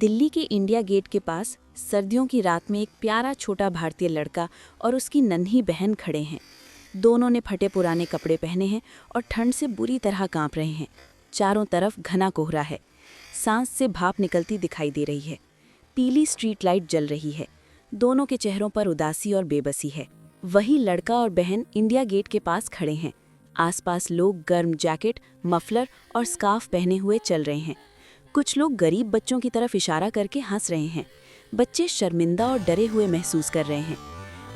दिल्ली के India gate के पास सर्दियों की रात में एक प्यारा छोटा भारतीय लड़का और उसकी नन्ही बहन खड़े हैं। दोनों ने फटे पुराने कपड़े पहने हैं और ठंड से बुरी तरह कांप रहे हैं। चारों तरफ घना कोहरा है, सांस से भाप निकलती दिखाई दे रही है। पीली स्ट्रीट लाइट जल रही है। दोनों के चेहरों पर उदासी और बेबसी है। वही लड़का और बहन इंडिया गेट के पास खड़े हैं। आसपास लोग गर्म जैकेट, मफलर और स्कार्फ पहने हुए चल रहे हैं। कुछ लोग गरीब बच्चों की तरफ इशारा करके हंस रहे हैं। बच्चे शर्मिंदा और डरे हुए महसूस कर रहे हैं।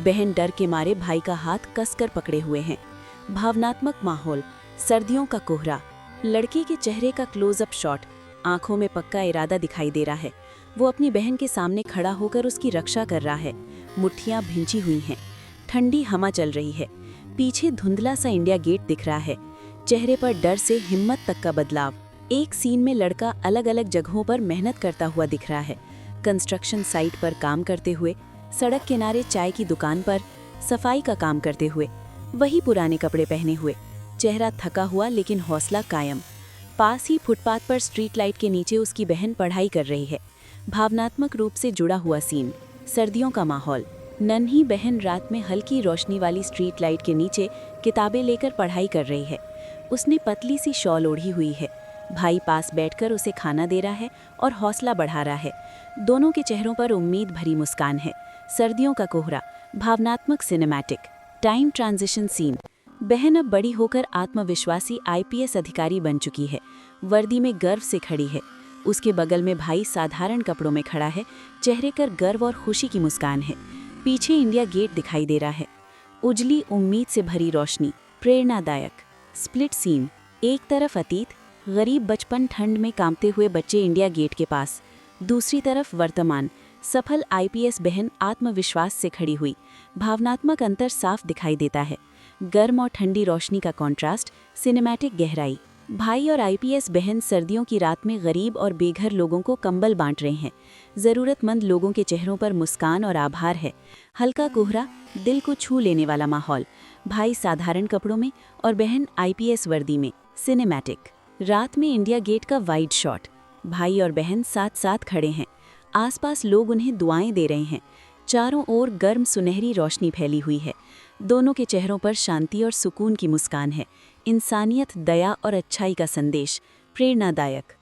बहन डर के मारे भाई का हाथ कसकर पकड़े हुए हैं। भावनात्मक माहौल, सर्दियों का कोहरा, लड़की के चेहरे का क्लोजअप शॉट, आंखों में पक्का इरादा दिखाई दे रहा है। वो अपनी बहन के सामने खड़ा होकर उसकी रक्षा कर रहा है। मुट्ठियां भिंची हुई हैं। ठंडी हवा चल रही है। पीछे धुंधला सा इंडिया गेट दिख रहा है। चेहरे पर डर से हिम्मत तक का बदलाव। एक सीन में लड़का अलग अलग जगहों पर मेहनत करता हुआ दिख रहा है। कंस्ट्रक्शन साइट पर काम करते हुए, सड़क किनारे चाय की दुकान पर सफाई का काम करते हुए, वही पुराने कपड़े पहने हुए, चेहरा थका हुआ लेकिन हौसला कायम। पास ही फुटपाथ पर स्ट्रीट लाइट के नीचे उसकी बहन पढ़ाई कर रही है। भावनात्मक रूप से जुड़ा हुआ सीन, सर्दियों का माहौल। नन्ही बहन रात में हल्की रोशनी वाली स्ट्रीट लाइट के नीचे किताबें लेकर पढ़ाई कर रही है। उसने पतली सी शॉल ओढ़ी हुई है। भाई पास बैठकर उसे खाना दे रहा है और हौसला बढ़ा रहा है। दोनों के चेहरों पर उम्मीद भरी मुस्कान है। सर्दियों का कोहरा, भावनात्मक सिनेमैटिक, टाइम ट्रांजिशन सीन। बहन अब बड़ी होकर आत्मविश्वासी आईपीएस अधिकारी बन चुकी है। वर्दी में गर्व से खड़ी है। उसके बगल में भाई साधारण कपड़ों में खड़ा है। चेहरे पर गर्व और खुशी की मुस्कान है। पीछे इंडिया गेट दिखाई दे रहा है। उजली उम्मीद से भरी रोशनी, प्रेरणादायक। स्प्लिट सीन, एक तरफ अतीत, गरीब बचपन ठंड में कांपते हुए बच्चे इंडिया गेट के पास, दूसरी तरफ वर्तमान, सफल आईपीएस बहन आत्मविश्वास से खड़ी हुई। भावनात्मक अंतर साफ दिखाई देता है। गर्म और ठंडी रोशनी का कॉन्ट्रास्ट, सिनेमैटिक गहराई। भाई और आईपीएस बहन सर्दियों की रात में गरीब और बेघर लोगों को कंबल बांट रहे हैं। ज़रूरतमंद लोगों के चेहरों पर मुस्कान और आभार है। हल्का कोहरा, दिल को छू लेने वाला माहौल। भाई साधारण कपड़ों में और बहन आईपीएस वर्दी में, सिनेमैटिक। रात में इंडिया गेट का वाइड शॉट। भाई और बहन साथ साथ खड़े हैं। आसपास लोग उन्हें दुआएं दे रहे हैं। चारों ओर गर्म सुनहरी रोशनी फैली हुई है। दोनों के चेहरों पर शांति और सुकून की मुस्कान है। इंसानियत, दया और अच्छाई का संदेश, प्रेरणादायक।